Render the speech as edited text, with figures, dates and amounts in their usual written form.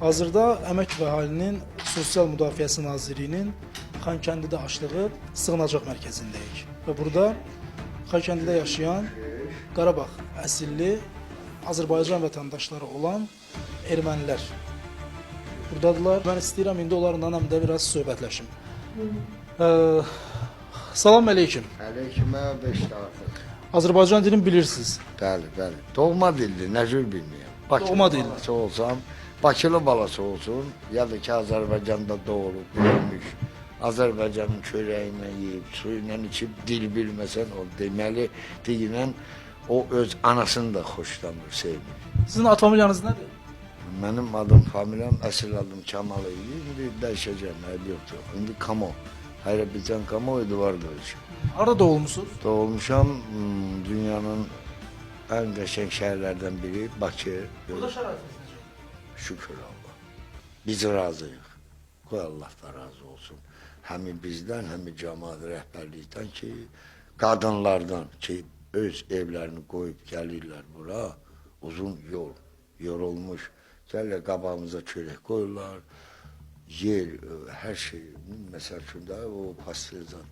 Hazırda Əmək və Əhalinin Sosial Müdafiəsi Nazirliyinin Xankəndidə açdığı sığınacaq mərkəzindəyik. Və burada Xankəndidə yaşayan Qarabağ əsilli Azərbaycan vətəndaşları olan ermənilər buradadırlar. Mən istəyirəm indi onlarla həm də biraz söhbətləşim. Salam əleykum. Əleykümə 5 artıq. Azərbaycan dilini bilirsiniz. Bəli, bəli. Doğma dildir, nə cür bilmirəm. Doğma dildir. Balası olsam, Bakılı balası olsun, ya da ki Azərbaycanda doğulub, böyümüş, Azərbaycanın çörəyini yeyib, suyla içib, dil bilməsən, o deməli, deyilən, o öz anasını da xoşlamır, sevmir. Sizin ata familiyanız nədir? Mənim adım, familiyam, əsl adım Kamal idi, indi dəyişəcəm, əli yoxdur. İndi Kamo, Hayrabican Kamo Eduardoviç. Harada doğulmusunuz? Doğulmuşam, dünyanın ən qəşəng şəhərlərdən biri Bakı. Burada şəraitiniz necə? Şükür Allah. Biz razıyıq. Qoy Allah da razı olsun. Həmi bizdən, həmi cəmaat rəhbərlikdən ki, qadınlardan ki, öz evlərini qoyub gəlirlər bura, uzun yol, yorulmuş, gəlirlər qabağımıza çörək qoyurlar, yer, hər şey, məsəl üçün də o pastelizan,